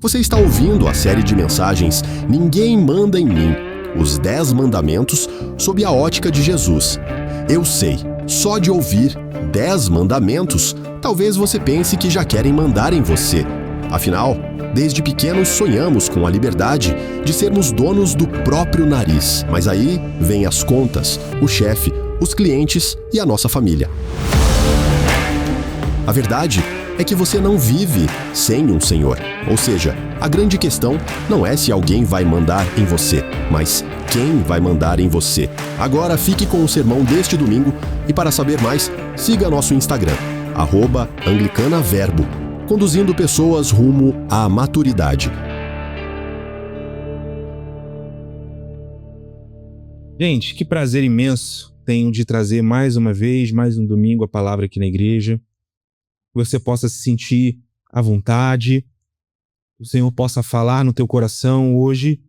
Você está ouvindo a série de mensagens Ninguém Manda em Mim, os 10 mandamentos sob a ótica de Jesus. Eu sei, só de ouvir 10 mandamentos, talvez você pense que já querem mandar em você. Afinal, desde pequenos sonhamos com a liberdade de sermos donos do próprio nariz. Mas aí vem as contas, o chefe, os clientes e a nossa família. A verdade é que você não vive sem um senhor. Ou seja, a grande questão não é se alguém vai mandar em você, mas quem vai mandar em você. Agora fique com o sermão deste domingo e para saber mais, siga nosso Instagram, @anglicanaverbo, conduzindo pessoas rumo à maturidade. Gente, que prazer imenso tenho de trazer mais uma vez, mais um domingo, a palavra aqui na igreja. Que você possa se sentir à vontade, que o Senhor possa falar no teu coração hoje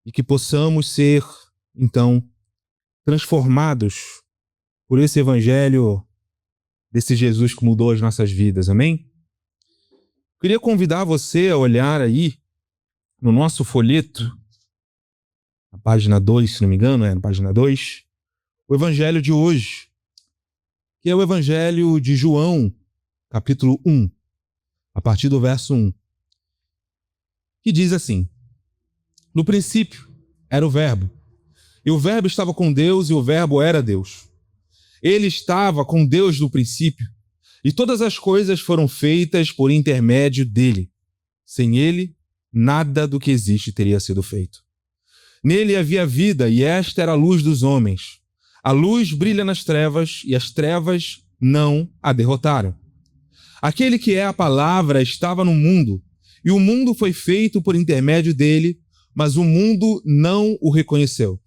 e que possamos ser, então, transformados por esse evangelho desse Jesus que mudou as nossas vidas, amém? Queria convidar você a olhar aí no nosso folheto, na página 2, se não me engano, na página 2, o evangelho de hoje, que é o evangelho de João, capítulo 1, a partir do verso 1, que diz assim: no princípio era o Verbo, e o Verbo estava com Deus, e o Verbo era Deus. Ele estava com Deus no princípio, e todas as coisas foram feitas por intermédio dele. Sem ele, nada do que existe teria sido feito. Nele havia vida, e esta era a luz dos homens. A luz brilha nas trevas, e as trevas não a derrotaram. Aquele que é a palavra estava no mundo, e o mundo foi feito por intermédio dele, mas o mundo não o reconheceu.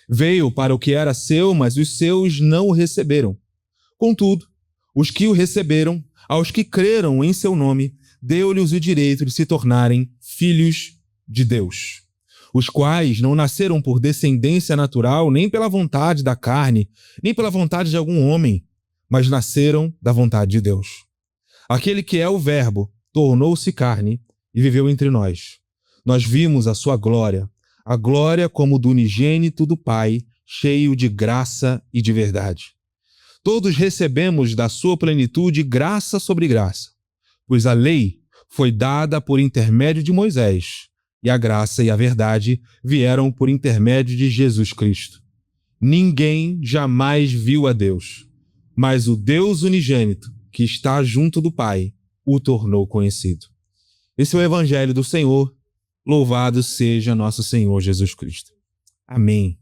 Veio para o que era seu, mas os seus não o receberam. Contudo, os que o receberam, aos que creram em seu nome, deu-lhes o direito de se tornarem filhos de Deus, os quais não nasceram por descendência natural, nem pela vontade da carne, nem pela vontade de algum homem, mas nasceram da vontade de Deus. Aquele que é o Verbo tornou-se carne e viveu entre nós. Nós vimos a sua glória, a glória como do unigênito do Pai, cheio de graça e de verdade. Todos recebemos da sua plenitude graça sobre graça, pois a lei foi dada por intermédio de Moisés, e a graça e a verdade vieram por intermédio de Jesus Cristo. Ninguém jamais viu a Deus, mas o Deus unigênito, que está junto do Pai, o tornou conhecido. Esse é o Evangelho do Senhor. Louvado seja nosso Senhor Jesus Cristo. Amém.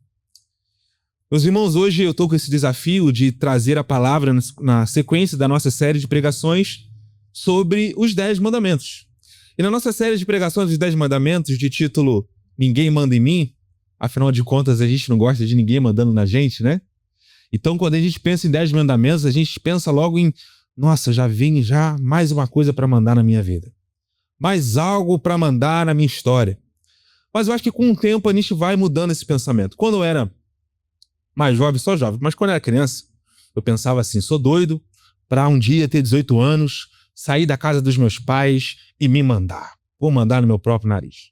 Meus irmãos, hoje eu estou com esse desafio de trazer a palavra na sequência da nossa série de pregações sobre os 10 mandamentos. E na nossa série de pregações dos 10 mandamentos, de título Ninguém Manda em Mim, afinal de contas a gente não gosta de ninguém mandando na gente, né? Então quando a gente pensa em 10 mandamentos, a gente pensa logo em nossa, já vem mais uma coisa para mandar na minha vida. Mais algo para mandar na minha história. Mas eu acho que com o tempo a gente vai mudando esse pensamento. Quando eu era mais jovem, só jovem, mas quando eu era criança, eu pensava assim, sou doido para um dia ter 18 anos, sair da casa dos meus pais e me mandar. Vou mandar no meu próprio nariz.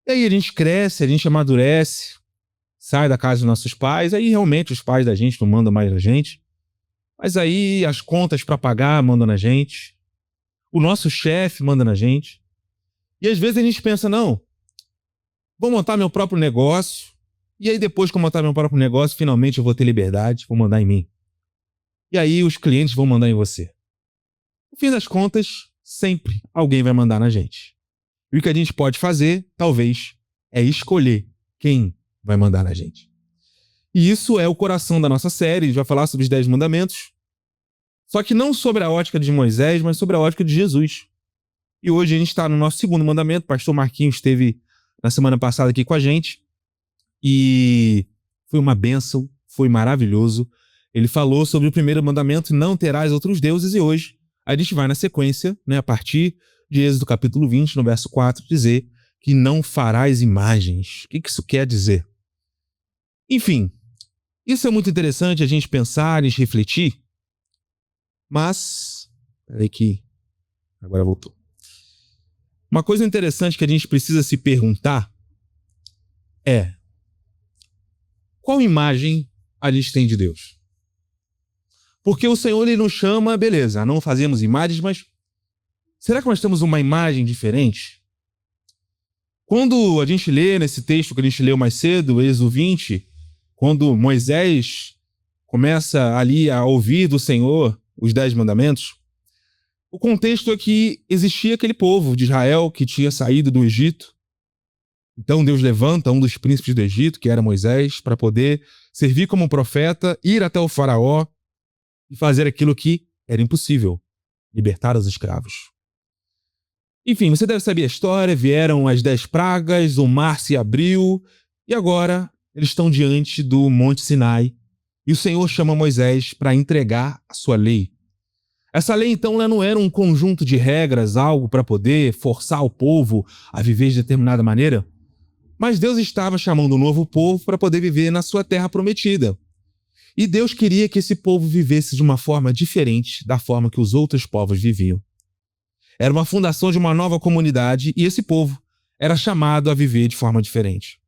E aí a gente cresce, a gente amadurece, sai da casa dos nossos pais, aí realmente os pais da gente não mandam mais na gente. Mas aí as contas para pagar mandam na gente, o nosso chefe manda na gente. E às vezes a gente pensa, não, vou montar meu próprio negócio, e aí depois que eu montar meu próprio negócio, finalmente eu vou ter liberdade, vou mandar em mim. E aí os clientes vão mandar em você. No fim das contas, sempre alguém vai mandar na gente. E o que a gente pode fazer, talvez, é escolher quem vai mandar na gente. E isso é o coração da nossa série, a gente vai falar sobre os 10 mandamentos, só que não sobre a ótica de Moisés, mas sobre a ótica de Jesus. E hoje a gente está no nosso segundo mandamento, o pastor Marquinhos esteve na semana passada aqui com a gente, e foi uma bênção, foi maravilhoso. Ele falou sobre o primeiro mandamento, não terás outros deuses, e hoje a gente vai na sequência, né, a partir de Êxodo capítulo 20, no verso 4, dizer que não farás imagens. O que isso quer dizer? Enfim, isso é muito interessante a gente pensar, a gente refletir, mas... Peraí que... Agora voltou. Uma coisa interessante que a gente precisa se perguntar é: qual imagem a gente tem de Deus? Porque o Senhor, ele nos chama, beleza, não fazemos imagens, mas será que nós temos uma imagem diferente? Quando a gente lê nesse texto que a gente leu mais cedo, Êxodo 20, quando Moisés começa ali a ouvir do Senhor os 10 mandamentos, o contexto é que existia aquele povo de Israel que tinha saído do Egito. Então Deus levanta um dos príncipes do Egito, que era Moisés, para poder servir como profeta, ir até o faraó e fazer aquilo que era impossível, libertar os escravos. Enfim, você deve saber a história, vieram as 10 pragas, o mar se abriu, e agora eles estão diante do Monte Sinai, e o Senhor chama Moisés para entregar a sua lei. Essa lei, então, ela não era um conjunto de regras, algo para poder forçar o povo a viver de determinada maneira, mas Deus estava chamando um novo povo para poder viver na sua terra prometida. E Deus queria que esse povo vivesse de uma forma diferente da forma que os outros povos viviam. Era uma fundação de uma nova comunidade e esse povo era chamado a viver de forma diferente.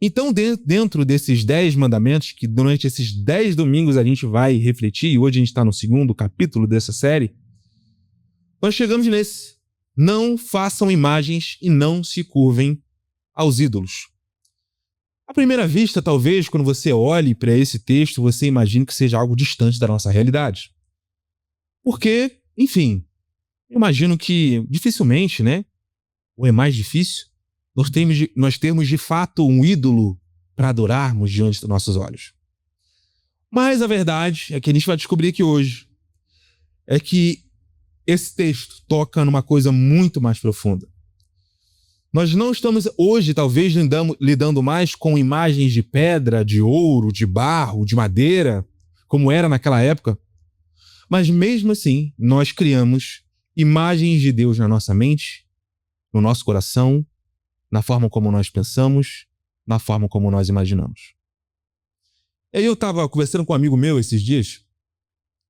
Então, dentro desses 10 mandamentos, que durante esses 10 domingos a gente vai refletir, e hoje a gente está no 2º capítulo dessa série, nós chegamos nesse: não façam imagens e não se curvem aos ídolos. À primeira vista, talvez, quando você olhe para esse texto, você imagine que seja algo distante da nossa realidade. Porque, enfim, eu imagino que dificilmente, né? Ou é mais difícil, nós temos de fato um ídolo para adorarmos diante dos nossos olhos. Mas a verdade é que a gente vai descobrir aqui hoje é que esse texto toca numa coisa muito mais profunda. Nós não estamos hoje, talvez, lidando mais com imagens de pedra, de ouro, de barro, de madeira, como era naquela época. Mas mesmo assim, nós criamos imagens de Deus na nossa mente, no nosso coração, na forma como nós pensamos, na forma como nós imaginamos. E aí eu estava conversando com um amigo meu esses dias,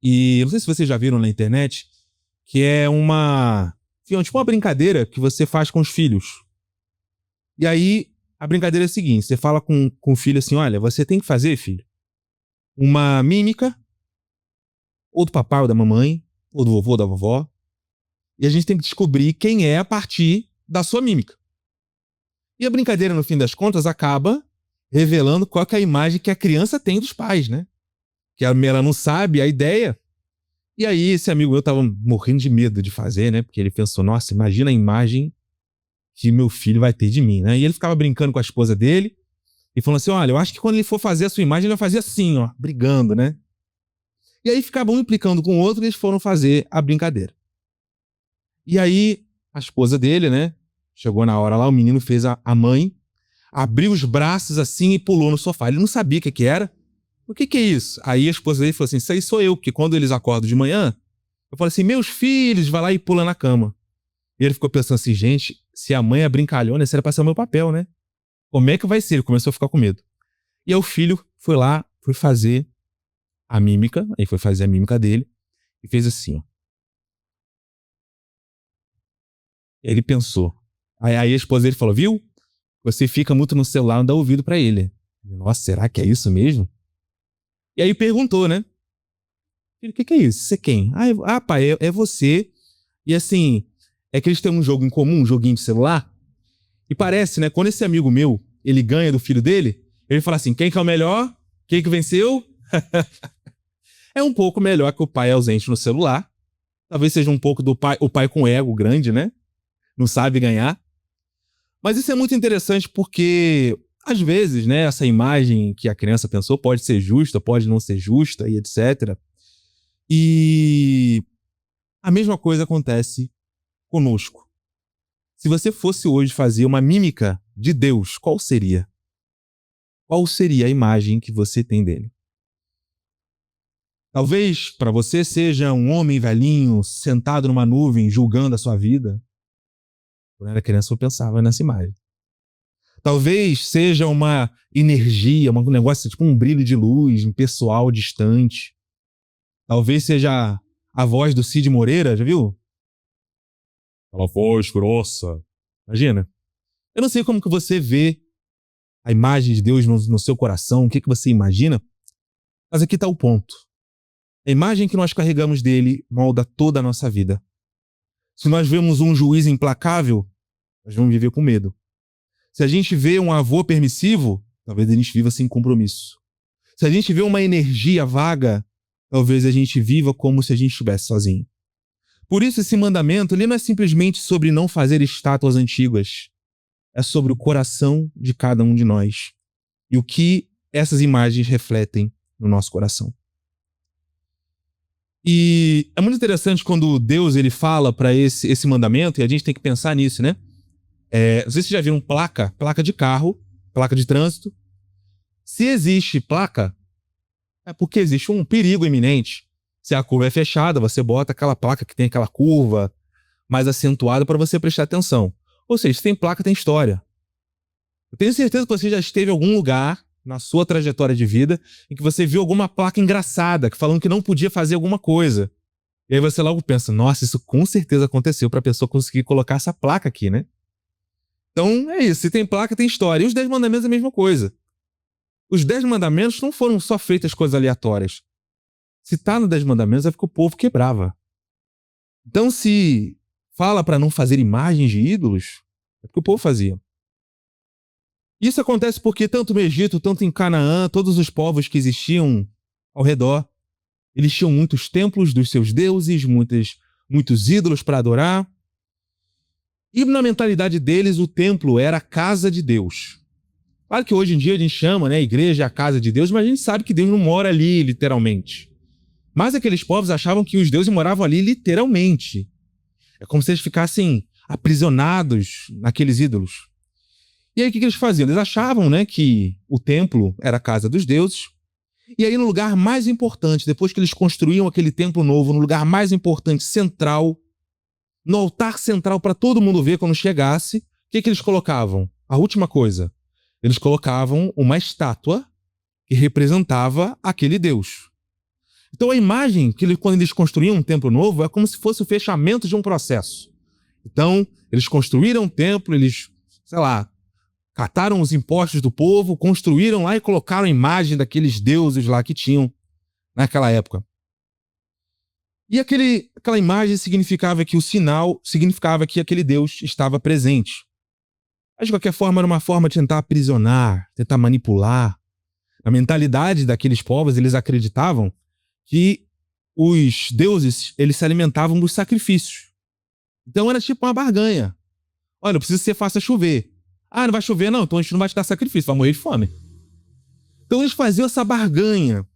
e não sei se vocês já viram na internet, que é tipo uma brincadeira que você faz com os filhos. E aí, a brincadeira é a seguinte: você fala com o filho assim, olha, você tem que fazer, filho, uma mímica, ou do papai ou da mamãe, ou do vovô ou da vovó, e a gente tem que descobrir quem é a partir da sua mímica. E a brincadeira, no fim das contas, acaba revelando qual que é a imagem que a criança tem dos pais, né? Que ela não sabe a ideia. E aí, esse amigo meu tava morrendo de medo de fazer, né? Porque ele pensou, nossa, imagina a imagem que meu filho vai ter de mim, né? E ele ficava brincando com a esposa dele e falando assim, olha, eu acho que quando ele for fazer a sua imagem, ele vai fazer assim, ó, brigando, né? E aí ficavam um implicando com o outro e eles foram fazer a brincadeira. E aí, a esposa dele, né? Chegou na hora lá, o menino fez a mãe, abriu os braços assim e pulou no sofá. Ele não sabia o que era. O que é isso? Aí a esposa dele falou assim, isso aí sou eu, porque quando eles acordam de manhã, eu falo assim, meus filhos, vai lá e pula na cama. E ele ficou pensando assim, gente, se a mãe é brincalhona, esse era pra ser o meu papel, né? Como é que vai ser? Ele começou a ficar com medo. E aí o filho foi lá, foi fazer a mímica, aí foi fazer a mímica dele, e fez assim, ó. Ele pensou. Aí a esposa dele falou, viu? Você fica muito no celular, não dá ouvido pra ele. Nossa, será que é isso mesmo? E aí perguntou, né? Filho, o que é isso? Você é quem? Pai, é você. E assim, é que eles têm um jogo em comum, um joguinho de celular. E parece, né? Quando esse amigo meu, ele ganha do filho dele, ele fala assim, quem que é o melhor? Quem que venceu? É um pouco melhor que o pai ausente no celular. Talvez seja um pouco do pai, o pai com ego grande, né? Não sabe ganhar. Mas isso é muito interessante porque, às vezes, né, essa imagem que a criança pensou pode ser justa, pode não ser justa e etc. E a mesma coisa acontece conosco. Se você fosse hoje fazer uma mímica de Deus, qual seria? Qual seria a imagem que você tem dele? Talvez para você seja um homem velhinho sentado numa nuvem julgando a sua vida. Quando eu era criança eu pensava nessa imagem. Talvez seja uma energia, um negócio tipo um brilho de luz, impessoal, distante. Talvez seja a voz do Cid Moreira, já viu? aquela voz grossa. Imagina. Eu não sei como que você vê a imagem de Deus no seu coração, o que você imagina, mas aqui está o ponto. A imagem que nós carregamos dele molda toda a nossa vida. Se nós vemos um juiz implacável, nós vamos viver com medo. Se a gente vê um avô permissivo, talvez a gente viva sem compromisso. Se a gente vê uma energia vaga, talvez a gente viva como se a gente estivesse sozinho. Por isso esse mandamento ele não é simplesmente sobre não fazer estátuas antigas. É sobre o coração de cada um de nós e o que essas imagens refletem no nosso coração. E é muito interessante quando Deus ele fala para esse mandamento, e a gente tem que pensar nisso, né? Não sei se vocês já viram placa de carro, placa de trânsito. Se existe placa, é porque existe um perigo iminente. Se a curva é fechada, você bota aquela placa que tem aquela curva mais acentuada para você prestar atenção. Ou seja, se tem placa, tem história. Eu tenho certeza que você já esteve em algum lugar na sua trajetória de vida em que você viu alguma placa engraçada, falando que não podia fazer alguma coisa. E aí você logo pensa, nossa, isso com certeza aconteceu para a pessoa conseguir colocar essa placa aqui, né? Então é isso, se tem placa, tem história. E os 10 mandamentos é a mesma coisa. Os 10 mandamentos não foram só feitas coisas aleatórias. Se tá no 10 mandamentos é porque o povo quebrava. Então se fala para não fazer imagens de ídolos, é porque o povo fazia. Isso acontece porque tanto no Egito, tanto em Canaã, todos os povos que existiam ao redor, eles tinham muitos templos dos seus deuses, muitos ídolos para adorar. E na mentalidade deles, o templo era a casa de Deus. Claro que hoje em dia a gente chama, né, a igreja a casa de Deus, mas a gente sabe que Deus não mora ali, literalmente. Mas aqueles povos achavam que os deuses moravam ali literalmente. É como se eles ficassem aprisionados naqueles ídolos. E aí o que eles faziam? Eles achavam, né, que o templo era a casa dos deuses. E aí no lugar mais importante, depois que eles construíam aquele templo novo, no lugar mais importante, central, no altar central para todo mundo ver quando chegasse, o que eles colocavam? A última coisa. Eles colocavam uma estátua que representava aquele Deus. Então a imagem que quando eles construíam um templo novo é como se fosse o fechamento de um processo. Então eles construíram um templo, eles, cataram os impostos do povo, construíram lá e colocaram a imagem daqueles deuses lá que tinham naquela época. E aquela imagem significava que o sinal significava que aquele Deus estava presente. Mas de qualquer forma era uma forma de tentar aprisionar, tentar manipular. Na mentalidade daqueles povos, eles acreditavam que os deuses eles se alimentavam dos sacrifícios. Então era tipo uma barganha. Olha, eu preciso que você faça chover. Ah, não vai chover não, então a gente não vai te dar sacrifício, vai morrer de fome. Então eles faziam essa barganha.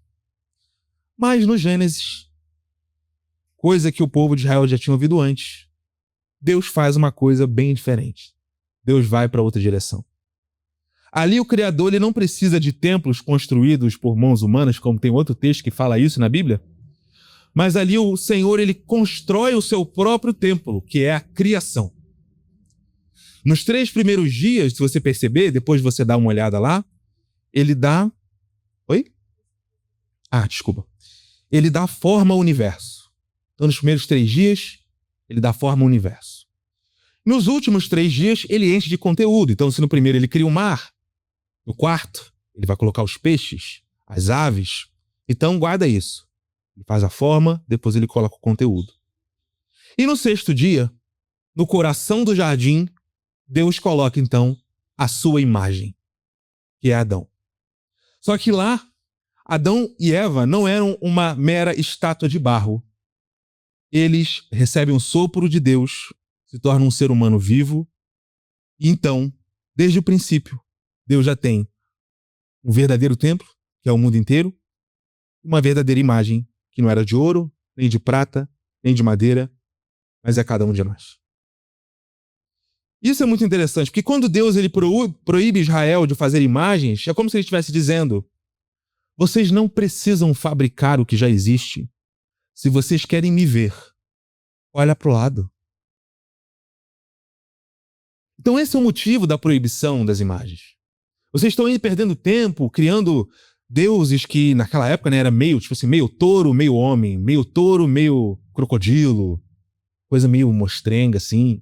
Mas no Gênesis, coisa que o povo de Israel já tinha ouvido antes, Deus faz uma coisa bem diferente. Deus vai para outra direção. Ali o Criador ele não precisa de templos construídos por mãos humanas, como tem outro texto que fala isso na Bíblia, mas ali o Senhor ele constrói o seu próprio templo, que é a criação. Nos 3 primeiros dias, se você perceber, depois de você dar uma olhada lá, ele dá... Oi? Desculpa. Ele dá forma ao universo. Então, nos primeiros 3 dias, ele dá forma ao universo. Nos últimos 3 dias, ele enche de conteúdo. Então, se no primeiro ele cria o mar, no quarto, ele vai colocar os peixes, as aves. Então, guarda isso. Ele faz a forma, depois ele coloca o conteúdo. E no 6º dia, no coração do jardim, Deus coloca, então, a sua imagem, que é Adão. Só que lá, Adão e Eva não eram uma mera estátua de barro. Eles recebem um sopro de Deus, se tornam um ser humano vivo. E então, desde o princípio, Deus já tem um verdadeiro templo, que é o mundo inteiro, uma verdadeira imagem, que não era de ouro, nem de prata, nem de madeira, mas é cada um de nós. Isso é muito interessante, porque quando Deus ele proíbe Israel de fazer imagens, é como se ele estivesse dizendo: vocês não precisam fabricar o que já existe. Se vocês querem me ver, olha para o lado. Então esse é o motivo da proibição das imagens. Vocês estão aí perdendo tempo, criando deuses que naquela época, né, era meio touro, meio homem, meio touro, meio crocodilo, coisa meio mostrenga, assim.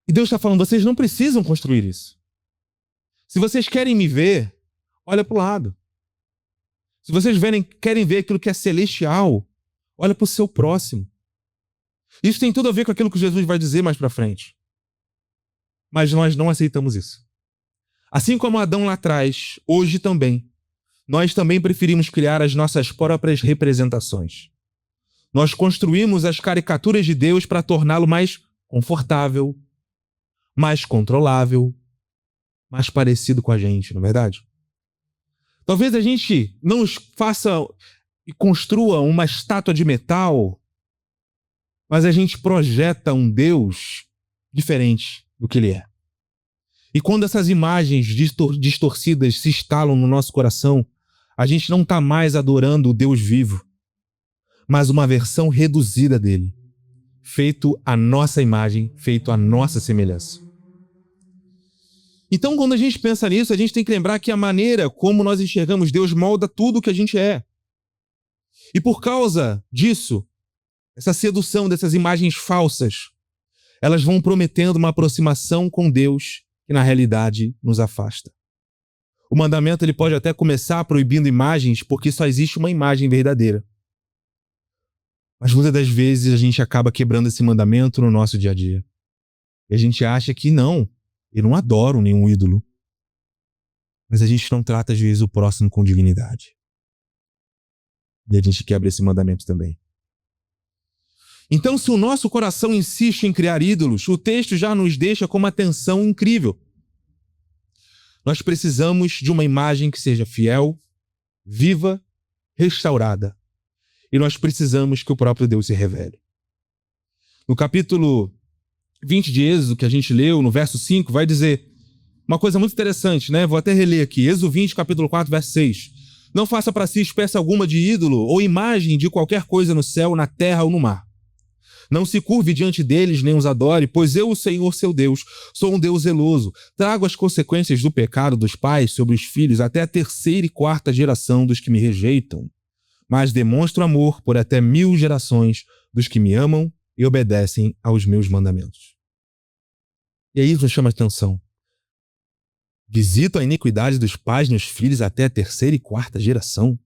E Deus está falando, vocês não precisam construir isso. Se vocês querem me ver, olha para o lado. Se vocês querem ver aquilo que é celestial, olha para o seu próximo. Isso tem tudo a ver com aquilo que Jesus vai dizer mais para frente. Mas nós não aceitamos isso. Assim como Adão lá atrás, hoje também, nós também preferimos criar as nossas próprias representações. Nós construímos as caricaturas de Deus para torná-lo mais confortável, mais controlável, mais parecido com a gente, não é verdade? Talvez a gente não faça e construa uma estátua de metal, mas a gente projeta um Deus diferente do que ele é. E quando essas imagens distorcidas se instalam no nosso coração, a gente não está mais adorando o Deus vivo, mas uma versão reduzida dele, feito à nossa imagem, feito à nossa semelhança. Então, quando a gente pensa nisso, a gente tem que lembrar que a maneira como nós enxergamos Deus molda tudo o que a gente é. E por causa disso, essa sedução dessas imagens falsas, elas vão prometendo uma aproximação com Deus que na realidade nos afasta. O mandamento ele pode até começar proibindo imagens porque só existe uma imagem verdadeira. Mas muitas das vezes a gente acaba quebrando esse mandamento no nosso dia a dia. E a gente acha que não, eu não adoro nenhum ídolo. Mas a gente não trata às vezes o próximo com dignidade. E a gente quebra esse mandamento também. Então, se o nosso coração insiste em criar ídolos, o texto já nos deixa com uma tensão incrível. Nós precisamos de uma imagem que seja fiel, viva, restaurada. E nós precisamos que o próprio Deus se revele. No capítulo 20 de Êxodo, que a gente leu, no verso 5, vai dizer uma coisa muito interessante, né? Vou até reler aqui. Êxodo 20, capítulo 4, verso 6. Não faça para si espécie alguma de ídolo ou imagem de qualquer coisa no céu, na terra ou no mar. Não se curve diante deles, nem os adore, pois eu, o Senhor, seu Deus, sou um Deus zeloso. Trago as consequências do pecado dos pais sobre os filhos até a 3ª e 4ª geração dos que me rejeitam. Mas demonstro amor por até 1000 gerações dos que me amam e obedecem aos meus mandamentos. E aí nos chama a atenção. Visito a iniquidade dos pais nos filhos até a 3ª e 4ª geração.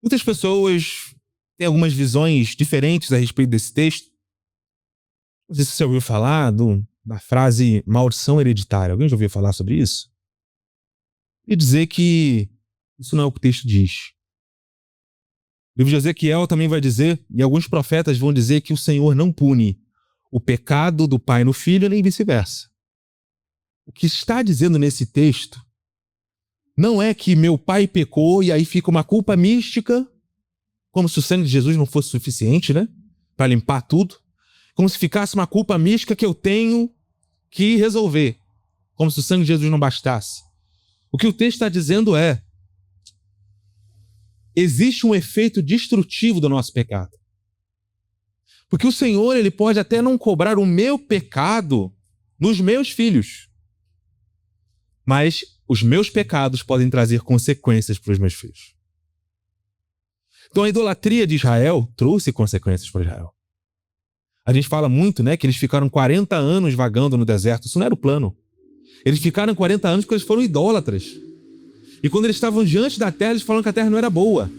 Muitas pessoas têm algumas visões diferentes a respeito desse texto. Não sei se você ouviu falar da frase maldição hereditária. Alguém já ouviu falar sobre isso? E dizer que isso não é o que o texto diz. O livro de Ezequiel também vai dizer, e alguns profetas vão dizer que o Senhor não pune o pecado do pai no filho, nem vice-versa. O que está dizendo nesse texto não é que meu pai pecou e aí fica uma culpa mística, como se o sangue de Jesus não fosse suficiente, né? Para limpar tudo. Como se ficasse uma culpa mística que eu tenho que resolver. Como se o sangue de Jesus não bastasse. O que o texto está dizendo é: existe um efeito destrutivo do nosso pecado. Porque o Senhor, ele pode até não cobrar o meu pecado nos meus filhos. Mas os meus pecados podem trazer consequências para os meus filhos. Então a idolatria de Israel trouxe consequências para Israel. A gente fala muito, né, que eles ficaram 40 anos vagando no deserto. Isso não era o plano. Eles ficaram 40 anos porque eles foram idólatras. E quando eles estavam diante da terra, eles falaram que a terra não era boa.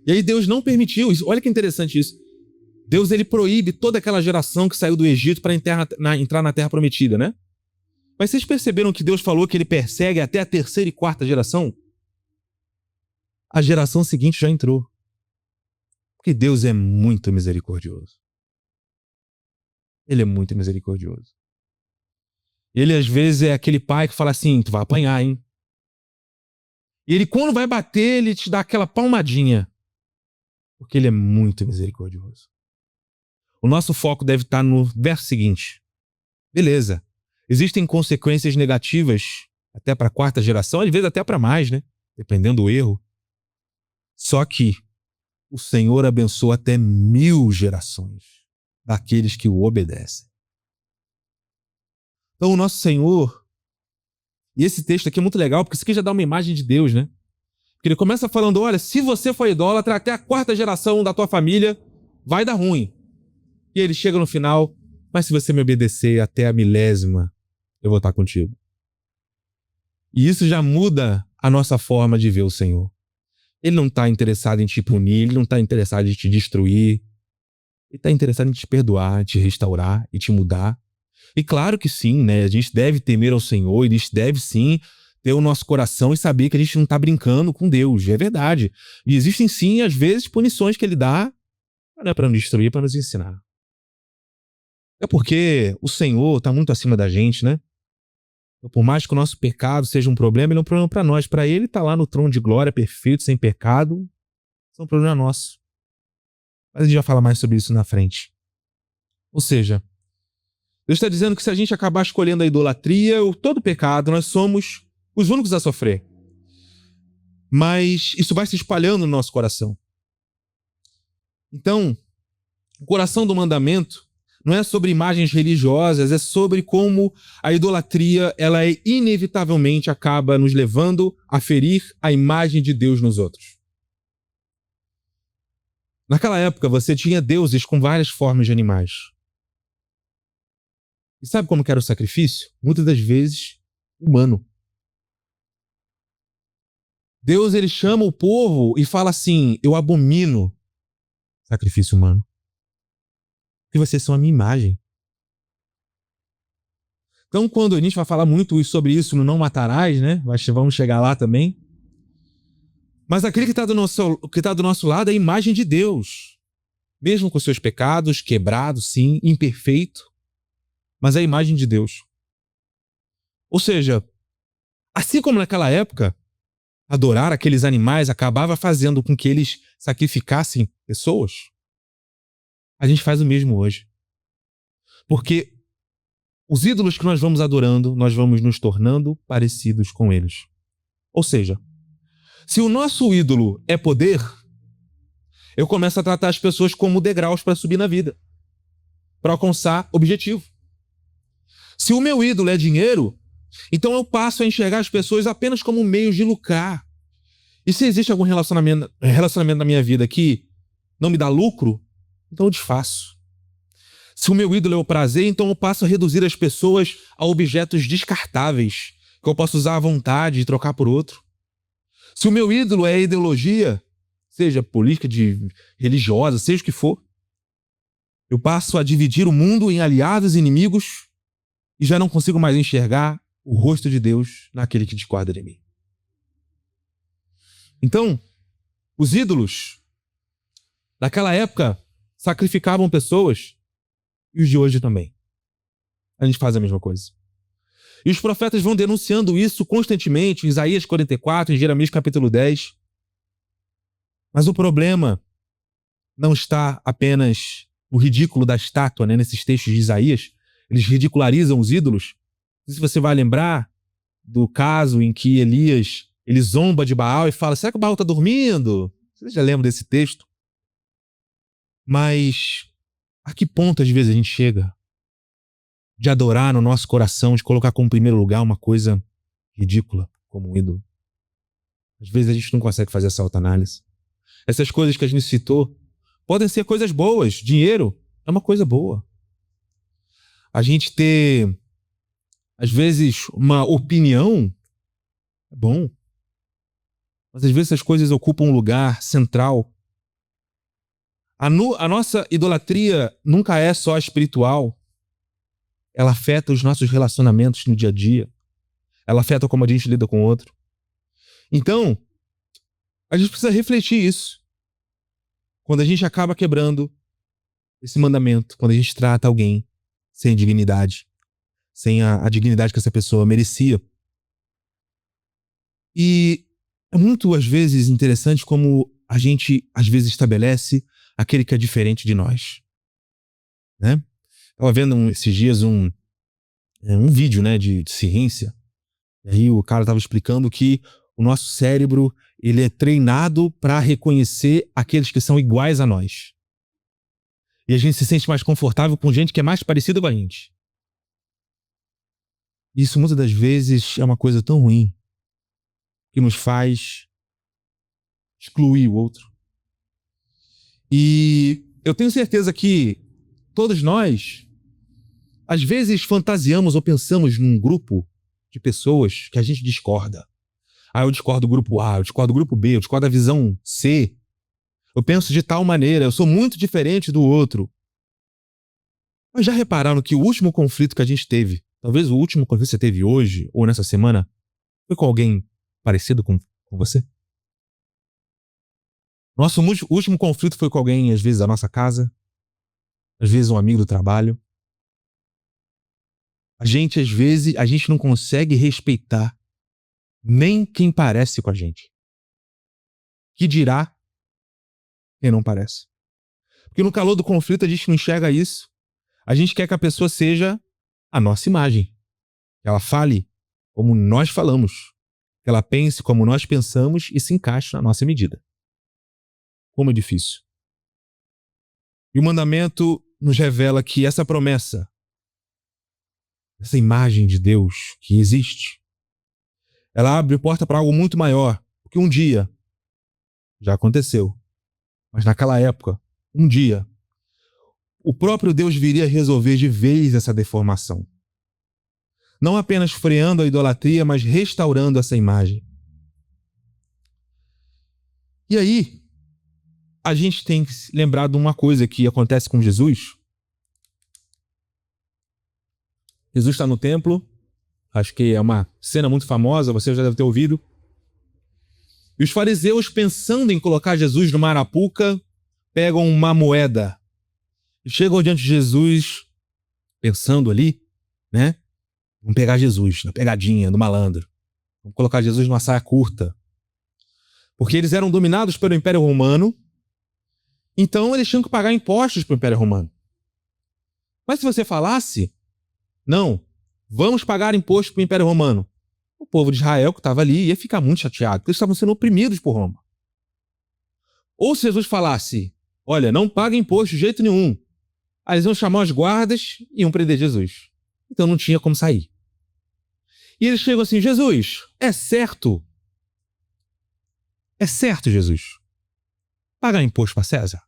E aí Deus não permitiu isso. Olha que interessante isso. Deus, ele proíbe toda aquela geração que saiu do Egito para entrar na terra prometida, né? Mas vocês perceberam que Deus falou que ele persegue até a 3ª e 4ª geração? A geração seguinte já entrou. Porque Deus é muito misericordioso. Ele é muito misericordioso. Ele, às vezes, é aquele pai que fala assim: tu vai apanhar, hein? E ele, quando vai bater, ele te dá aquela palmadinha. Porque ele é muito misericordioso. O nosso foco deve estar no verso seguinte. Beleza. Existem consequências negativas até para a 4ª geração, às vezes até para mais, né? Dependendo do erro. Só que o Senhor abençoa até 1000 gerações daqueles que o obedecem. Então o nosso Senhor, e esse texto aqui é muito legal, porque isso aqui já dá uma imagem de Deus, né? Porque ele começa falando, olha, se você for idólatra, até a 4ª geração da tua família vai dar ruim. E ele chega no final, mas se você me obedecer até a 1000ª, eu vou estar contigo. E isso já muda a nossa forma de ver o Senhor. Ele não está interessado em te punir, ele não está interessado em te destruir. Ele está interessado em te perdoar, te restaurar e te mudar. E claro que sim, né? A gente deve temer ao Senhor, e a gente deve sim ter o nosso coração e saber que a gente não está brincando com Deus, é verdade. E existem sim, às vezes, punições que ele dá, não é para nos destruir, é para nos ensinar. É porque o Senhor está muito acima da gente, né? Então, por mais que o nosso pecado seja um problema, ele é um problema para nós. Para ele, está lá no trono de glória, perfeito, sem pecado, isso é um problema nosso. Mas a gente vai falar mais sobre isso na frente. Ou seja, Deus está dizendo que se a gente acabar escolhendo a idolatria ou todo pecado, nós somos os únicos a sofrer. Mas isso vai se espalhando no nosso coração. Então, o coração do mandamento não é sobre imagens religiosas, é sobre como a idolatria, ela inevitavelmente acaba nos levando a ferir a imagem de Deus nos outros. Naquela época, você tinha deuses com várias formas de animais. E sabe como que era o sacrifício? Muitas das vezes, humano. Deus, ele chama o povo e fala assim, eu abomino sacrifício humano. Porque vocês são a minha imagem. Então, quando a gente vai falar muito sobre isso no Não Matarás, né? Vamos chegar lá também. Mas aquele que está do nosso lado é a imagem de Deus. Mesmo com seus pecados, quebrado, sim, imperfeito. Mas é a imagem de Deus. Ou seja, assim como naquela época, adorar aqueles animais acabava fazendo com que eles sacrificassem pessoas, a gente faz o mesmo hoje. Porque os ídolos que nós vamos adorando, nós vamos nos tornando parecidos com eles. Ou seja, se o nosso ídolo é poder, eu começo a tratar as pessoas como degraus para subir na vida, para alcançar objetivo. Se o meu ídolo é dinheiro, então eu passo a enxergar as pessoas apenas como meios de lucrar. E se existe algum relacionamento na minha vida que não me dá lucro, então eu desfaço. Se o meu ídolo é o prazer, então eu passo a reduzir as pessoas a objetos descartáveis, que eu posso usar à vontade e trocar por outro. Se o meu ídolo é a ideologia, seja política, religiosa, seja o que for, eu passo a dividir o mundo em aliados e inimigos e já não consigo mais enxergar o rosto de Deus naquele que discorda de mim. Então, os ídolos daquela época sacrificavam pessoas e os de hoje também. A gente faz a mesma coisa. E os profetas vão denunciando isso constantemente, em Isaías 44, em Jeremias capítulo 10. Mas o problema não está apenas no ridículo da estátua, né? Nesses textos de Isaías. Eles ridicularizam os ídolos. Não sei se você vai lembrar do caso em que Elias, ele zomba de Baal e fala, será que o Baal está dormindo? Você já lembra desse texto? Mas a que ponto às vezes a gente chega de adorar no nosso coração, de colocar como primeiro lugar uma coisa ridícula, como um ídolo? Às vezes a gente não consegue fazer essa autoanálise. Essas coisas que a gente citou podem ser coisas boas. Dinheiro é uma coisa boa. A gente ter, às vezes, uma opinião é bom. Mas às vezes essas coisas ocupam um lugar central. A nossa idolatria nunca é só espiritual. Ela afeta os nossos relacionamentos no dia a dia. Ela afeta como a gente lida com o outro. Então, a gente precisa refletir isso. Quando a gente acaba quebrando esse mandamento, quando a gente trata alguém sem dignidade, sem a dignidade que essa pessoa merecia. E é muito, às vezes, interessante como a gente, às vezes, estabelece aquele que é diferente de nós. Né? Estava vendo esses dias um vídeo, né, de ciência. E aí o cara estava explicando que o nosso cérebro ele é treinado para reconhecer aqueles que são iguais a nós. E a gente se sente mais confortável com gente que é mais parecida com a gente. Isso muitas das vezes é uma coisa tão ruim que nos faz excluir o outro. E eu tenho certeza que todos nós, às vezes, fantasiamos ou pensamos num grupo de pessoas que a gente discorda. Ah, eu discordo do grupo A, eu discordo do grupo B, eu discordo da visão C. Eu penso de tal maneira, eu sou muito diferente do outro. Mas já repararam que o último conflito que a gente teve, talvez o último conflito que você teve hoje ou nessa semana, foi com alguém parecido com você? Nosso último conflito foi com alguém, às vezes, da nossa casa, às vezes um amigo do trabalho. Às vezes, a gente não consegue respeitar nem quem parece com a gente. Que dirá quem não parece? Porque no calor do conflito a gente não enxerga isso. A gente quer que a pessoa seja a nossa imagem. Que ela fale como nós falamos. Que ela pense como nós pensamos e se encaixe na nossa medida. Como é difícil. E o mandamento nos revela que essa promessa, essa imagem de Deus que existe, ela abre porta para algo muito maior. Porque um dia, já aconteceu, mas naquela época, um dia, o próprio Deus viria resolver de vez essa deformação. Não apenas freando a idolatria, mas restaurando essa imagem. E aí, a gente tem que se lembrar de uma coisa que acontece com Jesus. Jesus está no templo, acho que é uma cena muito famosa, você já deve ter ouvido. E os fariseus, pensando em colocar Jesus numa arapuca, pegam uma moeda e chegam diante de Jesus, pensando ali, né? Vamos pegar Jesus, na pegadinha, no malandro. Vamos colocar Jesus numa saia curta. Porque eles eram dominados pelo Império Romano, então eles tinham que pagar impostos para o Império Romano. Mas se você falasse, não, vamos pagar imposto para o Império Romano, o povo de Israel que estava ali ia ficar muito chateado, porque eles estavam sendo oprimidos por Roma. Ou se Jesus falasse, olha, não paga imposto de jeito nenhum, aí eles iam chamar os guardas e iam prender Jesus. Então não tinha como sair. E eles chegam assim, Jesus, é certo, Jesus, pagar imposto para César?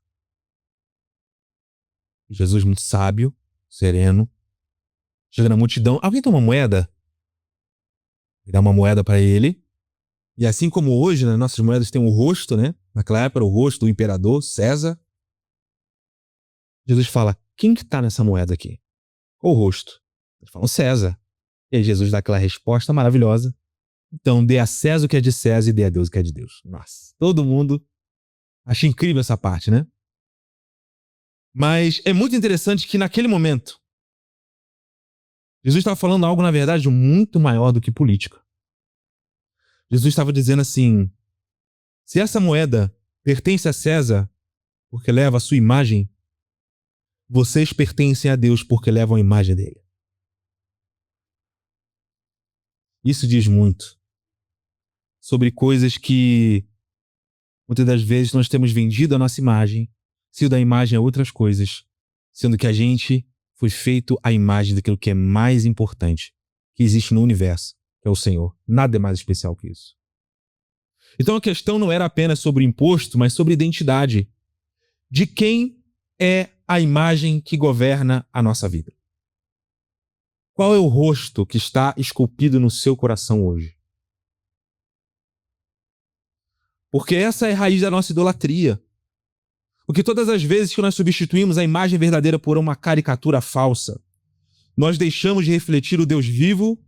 Jesus, muito sábio, sereno, chega na multidão, alguém tem uma moeda? Ele dá uma moeda para ele. E assim como hoje, né, nossas moedas têm um rosto, né? Naquela época era o rosto do imperador, César. Jesus fala, quem que tá nessa moeda aqui? Qual o rosto? Eles falam, César. E aí Jesus dá aquela resposta maravilhosa. Então, dê a César o que é de César e dê a Deus o que é de Deus. Nossa, todo mundo acha incrível essa parte, né? Mas é muito interessante que naquele momento, Jesus estava falando algo, na verdade, muito maior do que política. Jesus estava dizendo assim, se essa moeda pertence a César porque leva a sua imagem, vocês pertencem a Deus porque levam a imagem dele. Isso diz muito sobre coisas que muitas das vezes nós temos vendido a nossa imagem, sido da imagem a outras coisas, sendo que a gente foi feito à imagem daquilo que é mais importante que existe no universo, que é o Senhor. Nada é mais especial que isso. Então a questão não era apenas sobre imposto, mas sobre identidade. De quem é a imagem que governa a nossa vida? Qual é o rosto que está esculpido no seu coração hoje? Porque essa é a raiz da nossa idolatria. Porque todas as vezes que nós substituímos a imagem verdadeira por uma caricatura falsa, nós deixamos de refletir o Deus vivo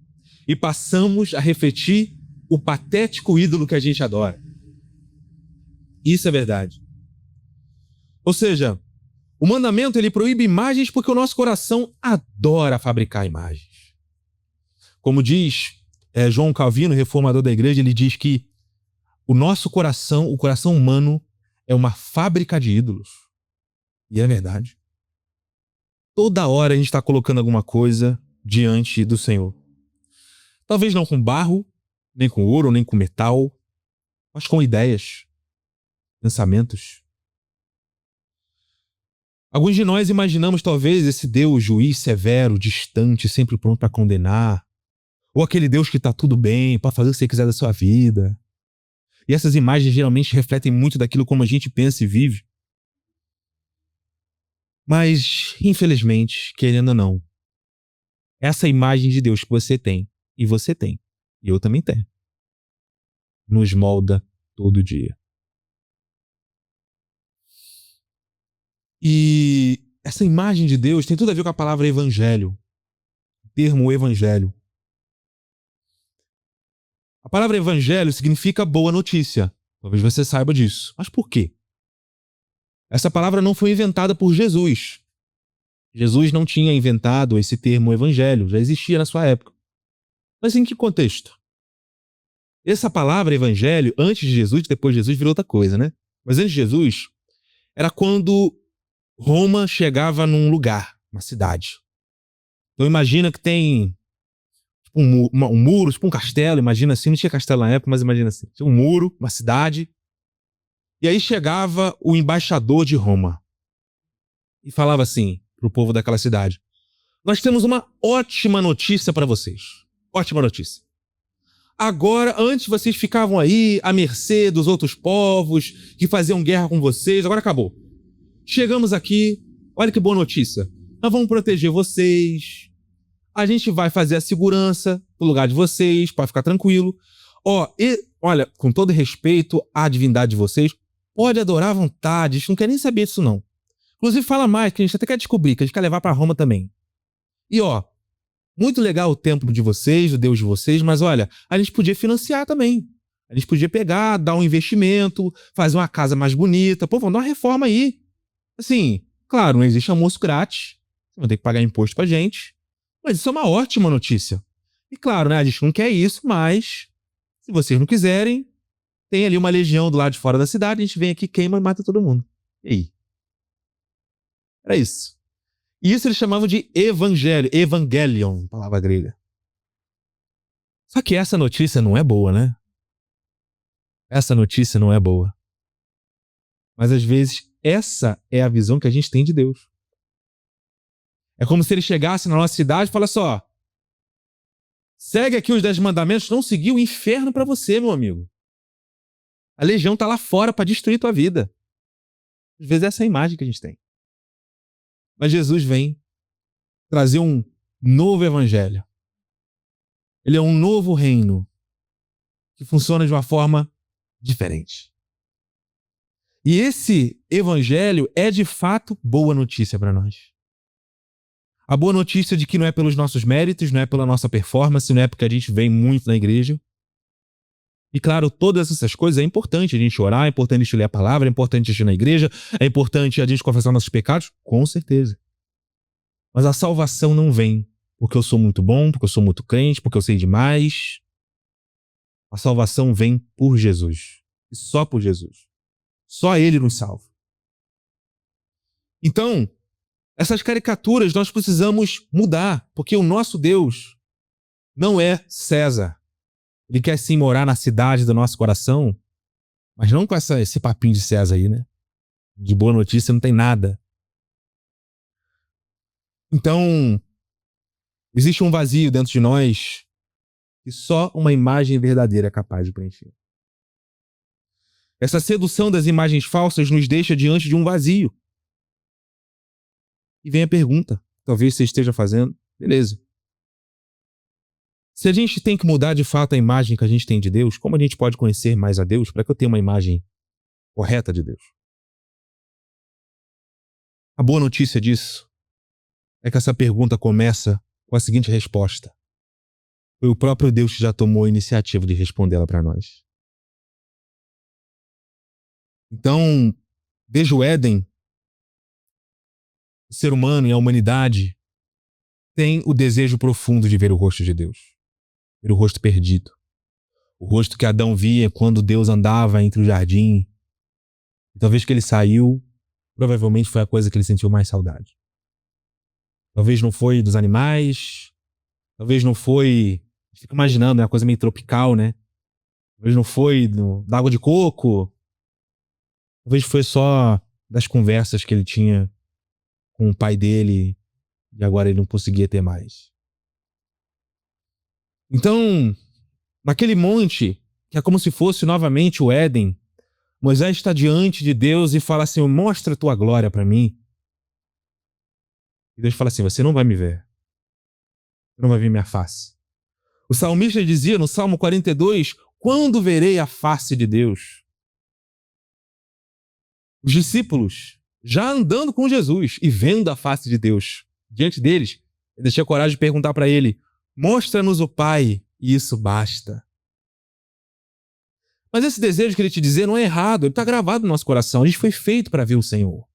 e passamos a refletir o patético ídolo que a gente adora. Isso é verdade. Ou seja, o mandamento ele proíbe imagens porque o nosso coração adora fabricar imagens. Como diz João Calvino, reformador da igreja, ele diz que o nosso coração, o coração humano, é uma fábrica de ídolos. E é verdade. Toda hora a gente está colocando alguma coisa diante do Senhor. Talvez não com barro, nem com ouro, nem com metal, mas com ideias, pensamentos. Alguns de nós imaginamos talvez esse Deus juiz severo, distante, sempre pronto para condenar, ou aquele Deus que está tudo bem, para fazer o que você quiser da sua vida. E essas imagens geralmente refletem muito daquilo como a gente pensa e vive. Mas, infelizmente, querendo ou não, essa imagem de Deus que você tem, e você tem, e eu também tenho, nos molda todo dia. E essa imagem de Deus tem tudo a ver com a palavra evangelho, o termo evangelho. A palavra evangelho significa boa notícia. Talvez você saiba disso. Mas por quê? Essa palavra não foi inventada por Jesus. Jesus não tinha inventado esse termo evangelho, já existia na sua época. Mas em que contexto? Essa palavra evangelho, antes de Jesus, depois de Jesus, virou outra coisa, né? Mas antes de Jesus, era quando Roma chegava num lugar, uma cidade. Então imagina que tem um muro, tipo um castelo, imagina assim, não tinha castelo na época, mas imagina assim, tinha um muro, uma cidade, e aí chegava o embaixador de Roma e falava assim pro povo daquela cidade: nós temos uma ótima notícia para vocês, ótima notícia. Agora, antes vocês ficavam aí à mercê dos outros povos que faziam guerra com vocês, agora acabou. Chegamos aqui, olha que boa notícia, nós vamos proteger vocês, a gente vai fazer a segurança do lugar de vocês, pode ficar tranquilo. Olha, com todo respeito à divindade de vocês, pode adorar à vontade, a gente não quer nem saber disso não. Inclusive fala mais, que a gente até quer descobrir, que a gente quer levar para Roma também. E muito legal o templo de vocês, o Deus de vocês, mas olha, a gente podia financiar também. A gente podia pegar, dar um investimento, fazer uma casa mais bonita. Pô, vamos dar uma reforma aí. Assim, claro, não existe almoço grátis, você vai ter que pagar imposto pra gente. Mas isso é uma ótima notícia. E claro, né, a gente não quer isso, mas se vocês não quiserem, tem ali uma legião do lado de fora da cidade, a gente vem aqui, queima e mata todo mundo. E aí? Era isso. E isso eles chamavam de evangelho, evangelion, palavra grega. Só que essa notícia não é boa, né? Essa notícia não é boa. Mas às vezes essa é a visão que a gente tem de Deus. É como se ele chegasse na nossa cidade e falasse: segue aqui os 10 mandamentos, não seguir o inferno para você, meu amigo. A legião tá lá fora para destruir tua vida. Às vezes essa é a imagem que a gente tem. Mas Jesus vem trazer um novo evangelho. Ele é um novo reino que funciona de uma forma diferente. E esse evangelho é de fato boa notícia para nós. A boa notícia de que não é pelos nossos méritos, não é pela nossa performance, não é porque a gente vem muito na igreja. E claro, todas essas coisas é importante a gente orar, é importante a gente ler a palavra, é importante a gente ir na igreja, é importante a gente confessar nossos pecados, com certeza. Mas a salvação não vem porque eu sou muito bom, porque eu sou muito crente, porque eu sei demais. A salvação vem por Jesus. E só por Jesus. Só Ele nos salva. Então, essas caricaturas nós precisamos mudar, porque o nosso Deus não é César. Ele quer sim morar na cidade do nosso coração, mas não com esse papinho de César aí, né? De boa notícia não tem nada. Então, existe um vazio dentro de nós que só uma imagem verdadeira é capaz de preencher. Essa sedução das imagens falsas nos deixa diante de um vazio. E vem a pergunta, talvez você esteja fazendo, beleza. Se a gente tem que mudar de fato a imagem que a gente tem de Deus, como a gente pode conhecer mais a Deus para que eu tenha uma imagem correta de Deus? A boa notícia disso é que essa pergunta começa com a seguinte resposta. Foi o próprio Deus que já tomou a iniciativa de respondê-la para nós. Então, desde o Éden, o ser humano e a humanidade têm o desejo profundo de ver o rosto de Deus. Ver o rosto perdido. O rosto que Adão via quando Deus andava entre o jardim. E talvez que ele saiu, provavelmente foi a coisa que ele sentiu mais saudade. Talvez não foi dos animais, talvez não foi... Fica imaginando, é uma coisa meio tropical, né? Talvez não foi da água de coco. Talvez foi só das conversas que ele tinha com o pai dele e agora ele não conseguia ter mais. Então, naquele monte que é como se fosse novamente o Éden. Moisés está diante de Deus e fala assim: mostra a tua glória para mim. E Deus fala assim: você não vai me ver. Você não vai ver minha face. O salmista dizia no Salmo 42: quando verei a face de Deus? Os discípulos, já andando com Jesus e vendo a face de Deus diante deles, ele tinha coragem de perguntar para ele: mostra-nos o Pai, e isso basta. Mas esse desejo que ele te dizer não é errado, ele está gravado no nosso coração. A gente foi feito para ver o Senhor.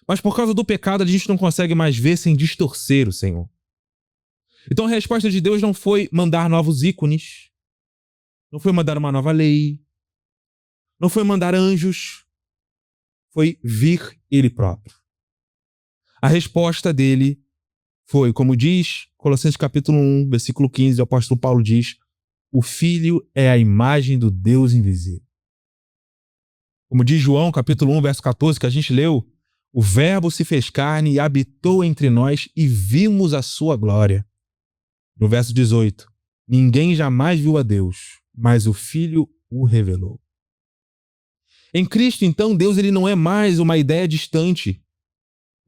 Mas por causa do pecado, a gente não consegue mais ver sem distorcer o Senhor. Então a resposta de Deus não foi mandar novos ícones, não foi mandar uma nova lei, não foi mandar anjos, foi vir Ele próprio. A resposta dele foi, como diz Colossenses capítulo 1, versículo 15, o apóstolo Paulo diz: o Filho é a imagem do Deus invisível. Como diz João capítulo 1, verso 14, que a gente leu: o Verbo se fez carne e habitou entre nós e vimos a sua glória. No verso 18, ninguém jamais viu a Deus, mas o Filho o revelou. Em Cristo, então, Deus ele não é mais uma ideia distante.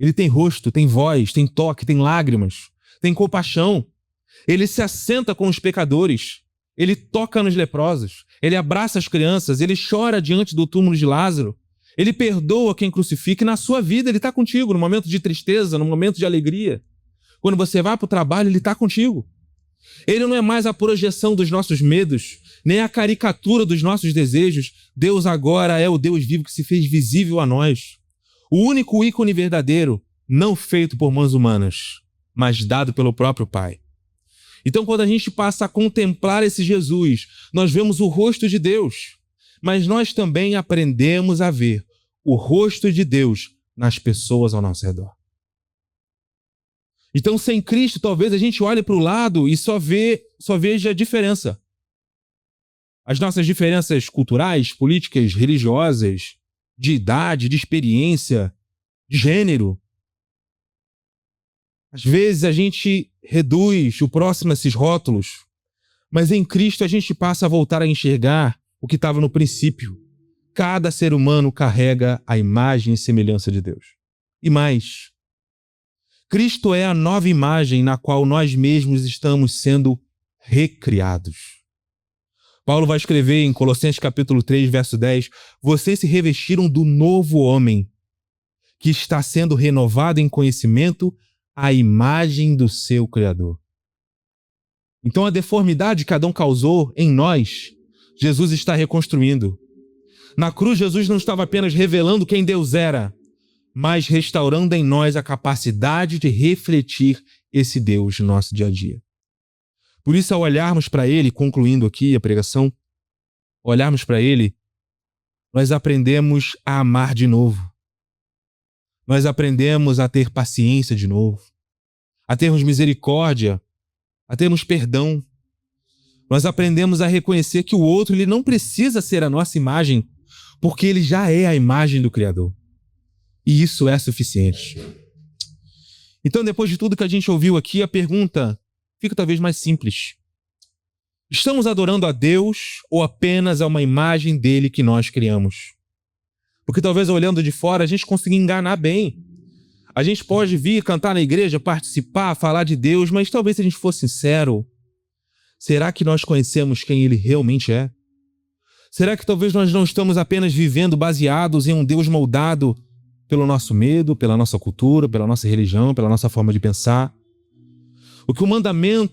Ele tem rosto, tem voz, tem toque, tem lágrimas, tem compaixão. Ele se assenta com os pecadores, ele toca nos leprosos, ele abraça as crianças, ele chora diante do túmulo de Lázaro, ele perdoa quem crucifica e na sua vida ele está contigo, no momento de tristeza, no momento de alegria. Quando você vai para o trabalho, ele está contigo. Ele não é mais a projeção dos nossos medos, nem a caricatura dos nossos desejos. Deus agora é o Deus vivo que se fez visível a nós. O único ícone verdadeiro, não feito por mãos humanas, mas dado pelo próprio Pai. Então, quando a gente passa a contemplar esse Jesus, nós vemos o rosto de Deus, mas nós também aprendemos a ver o rosto de Deus nas pessoas ao nosso redor. Então, sem Cristo, talvez a gente olhe para o lado e só veja a diferença. As nossas diferenças culturais, políticas, religiosas, de idade, de experiência, de gênero. Às vezes a gente reduz o próximo a esses rótulos, mas em Cristo a gente passa a voltar a enxergar o que estava no princípio. Cada ser humano carrega a imagem e semelhança de Deus. E mais, Cristo é a nova imagem na qual nós mesmos estamos sendo recriados. Paulo vai escrever em Colossenses capítulo 3, verso 10, vocês se revestiram do novo homem, que está sendo renovado em conhecimento à imagem do seu Criador. Então a deformidade que Adão causou em nós, Jesus está reconstruindo. Na cruz, Jesus não estava apenas revelando quem Deus era, mas restaurando em nós a capacidade de refletir esse Deus no nosso dia a dia. Por isso, ao olharmos para Ele, concluindo aqui a pregação, olharmos para Ele, nós aprendemos a amar de novo. Nós aprendemos a ter paciência de novo, a termos misericórdia, a termos perdão. Nós aprendemos a reconhecer que o outro ele não precisa ser a nossa imagem, porque ele já é a imagem do Criador. E isso é suficiente. Então, depois de tudo que a gente ouviu aqui, a pergunta fica talvez mais simples. Estamos adorando a Deus ou apenas a uma imagem dele que nós criamos? Porque talvez olhando de fora a gente consiga enganar bem. A gente pode vir cantar na igreja, participar, falar de Deus, mas talvez se a gente for sincero, será que nós conhecemos quem ele realmente é? Será que talvez nós não estamos apenas vivendo baseados em um Deus moldado pelo nosso medo, pela nossa cultura, pela nossa religião, pela nossa forma de pensar? O que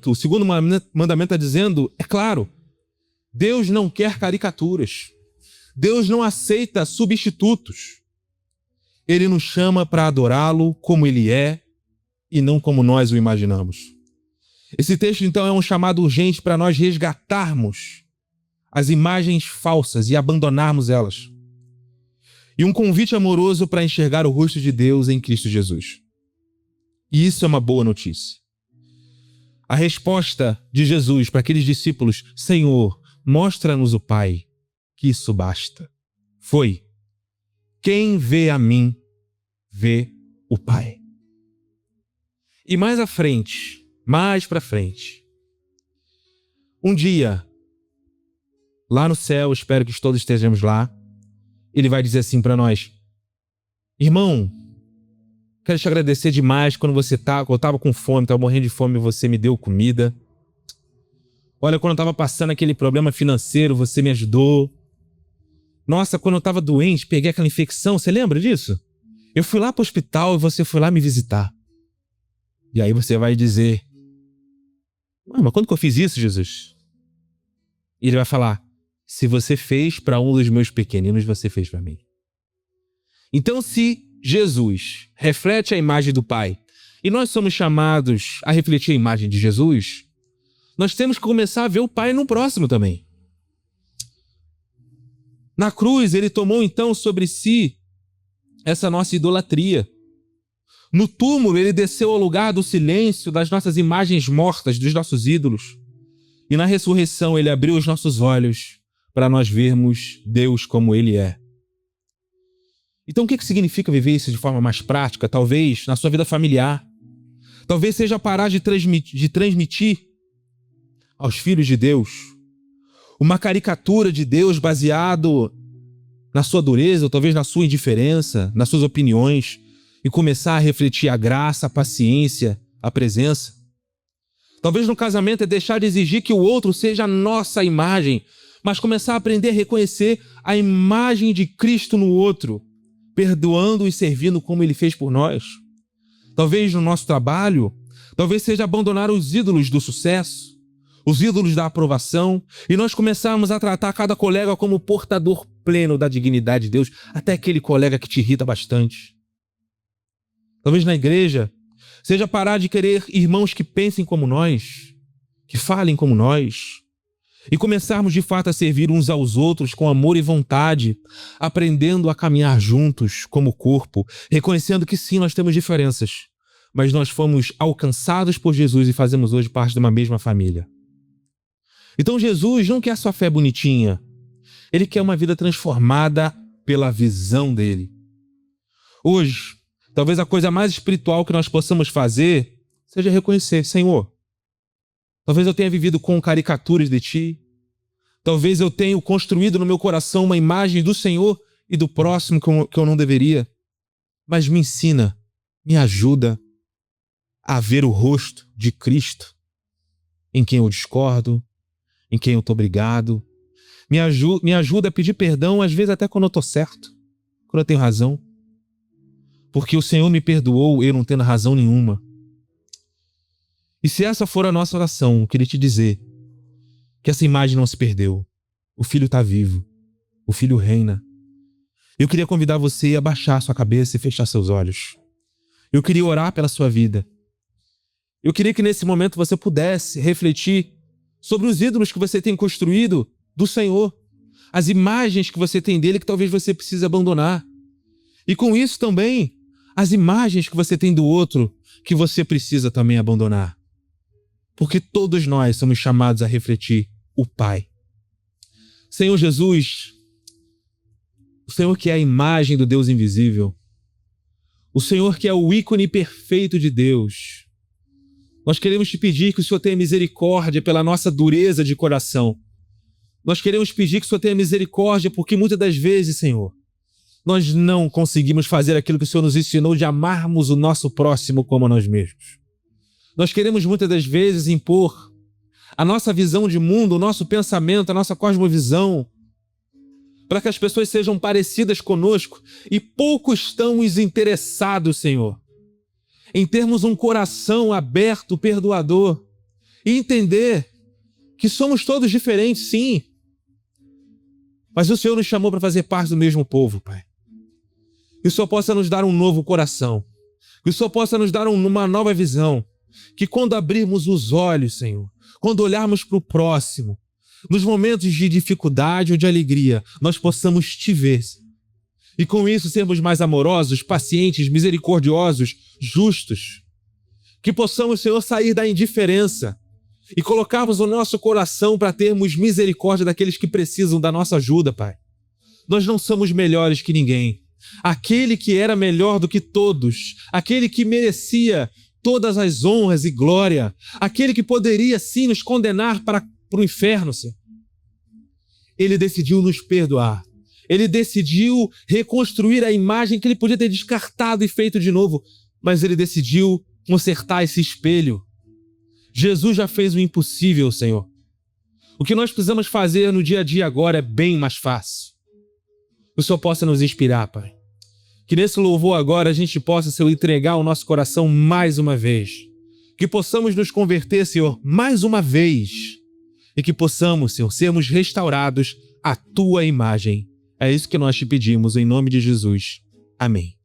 o segundo mandamento está dizendo é claro. Deus não quer caricaturas. Deus não aceita substitutos. Ele nos chama para adorá-lo como ele é e não como nós o imaginamos. Esse texto, então, é um chamado urgente para nós resgatarmos as imagens falsas e abandonarmos elas. E um convite amoroso para enxergar o rosto de Deus em Cristo Jesus. E isso é uma boa notícia. A resposta de Jesus para aqueles discípulos, Senhor, mostra-nos o Pai, que isso basta, foi: quem vê a mim, vê o Pai. E mais para frente, um dia, lá no céu, espero que todos estejamos lá, ele vai dizer assim para nós: irmão, quero te agradecer demais quando eu estava com fome, estava morrendo de fome, você me deu comida. Olha, quando eu estava passando aquele problema financeiro, você me ajudou. Nossa, quando eu estava doente, peguei aquela infecção, você lembra disso? Eu fui lá para o hospital e você foi lá me visitar. E aí você vai dizer: mas quando que eu fiz isso, Jesus? E ele vai falar: se você fez para um dos meus pequeninos, você fez para mim. Então, se Jesus reflete a imagem do Pai e nós somos chamados a refletir a imagem de Jesus, nós temos que começar a ver o Pai no próximo também. Na cruz, ele tomou então sobre si essa nossa idolatria. No túmulo, ele desceu ao lugar do silêncio das nossas imagens mortas, dos nossos ídolos. E na ressurreição, ele abriu os nossos olhos para nós vermos Deus como ele é. Então, o que significa viver isso de forma mais prática? Talvez na sua vida familiar. Talvez seja parar de transmitir aos filhos de Deus uma caricatura de Deus baseado na sua dureza, ou talvez na sua indiferença, nas suas opiniões, e começar a refletir a graça, a paciência, a presença. Talvez no casamento é deixar de exigir que o outro seja a nossa imagem, mas começar a aprender a reconhecer a imagem de Cristo no outro, perdoando e servindo como ele fez por nós. Talvez no nosso trabalho, talvez seja abandonar os ídolos do sucesso, os ídolos da aprovação, e nós começarmos a tratar cada colega como portador pleno da dignidade de Deus, até aquele colega que te irrita bastante. Talvez na igreja seja parar de querer irmãos que pensem como nós, que falem como nós, e começarmos de fato a servir uns aos outros com amor e vontade, aprendendo a caminhar juntos como corpo, reconhecendo que sim, nós temos diferenças, mas nós fomos alcançados por Jesus e fazemos hoje parte de uma mesma família. Então Jesus não quer sua fé bonitinha, ele quer uma vida transformada pela visão dele. Hoje, talvez a coisa mais espiritual que nós possamos fazer seja reconhecer: Senhor, talvez eu tenha vivido com caricaturas de Ti, talvez eu tenha construído no meu coração uma imagem do Senhor e do próximo que eu não deveria, mas me ensina, me ajuda a ver o rosto de Cristo em quem eu discordo, em quem eu estou brigado. Me ajuda a pedir perdão, às vezes até quando eu estou certo, quando eu tenho razão. Porque o Senhor me perdoou, eu não tendo razão nenhuma. E se essa for a nossa oração, eu queria te dizer que essa imagem não se perdeu. O Filho está vivo. O Filho reina. Eu queria convidar você a baixar sua cabeça e fechar seus olhos. Eu queria orar pela sua vida. Eu queria que nesse momento você pudesse refletir sobre os ídolos que você tem construído do Senhor, as imagens que você tem dele que talvez você precise abandonar. E com isso também, as imagens que você tem do outro que você precisa também abandonar. Porque todos nós somos chamados a refletir o Pai. Senhor Jesus, o Senhor que é a imagem do Deus invisível, o Senhor que é o ícone perfeito de Deus, nós queremos te pedir que o Senhor tenha misericórdia pela nossa dureza de coração. Nós queremos pedir que o Senhor tenha misericórdia porque muitas das vezes, Senhor, nós não conseguimos fazer aquilo que o Senhor nos ensinou de amarmos o nosso próximo como a nós mesmos. Nós queremos muitas das vezes impor a nossa visão de mundo, o nosso pensamento, a nossa cosmovisão, para que as pessoas sejam parecidas conosco, e pouco estamos interessados, Senhor, em termos um coração aberto, perdoador, e entender que somos todos diferentes, sim, mas o Senhor nos chamou para fazer parte do mesmo povo, Pai. Que o Senhor possa nos dar um novo coração, que o Senhor possa nos dar uma nova visão, que quando abrirmos os olhos, Senhor, quando olharmos para o próximo, nos momentos de dificuldade ou de alegria, nós possamos te ver. E com isso sermos mais amorosos, pacientes, misericordiosos, justos. Que possamos, Senhor, sair da indiferença e colocarmos o nosso coração para termos misericórdia daqueles que precisam da nossa ajuda, Pai. Nós não somos melhores que ninguém. Aquele que era melhor do que todos, aquele que merecia todas as honras e glória, aquele que poderia sim nos condenar para o inferno, Senhor. Ele decidiu nos perdoar. Ele decidiu reconstruir a imagem que ele podia ter descartado e feito de novo, mas ele decidiu consertar esse espelho. Jesus já fez o impossível, Senhor. O que nós precisamos fazer no dia a dia agora é bem mais fácil. Que o Senhor possa nos inspirar, Pai. Que nesse louvor agora a gente possa, Senhor, entregar o nosso coração mais uma vez. Que possamos nos converter, Senhor, mais uma vez. E que possamos, Senhor, sermos restaurados à Tua imagem. É isso que nós te pedimos, em nome de Jesus. Amém.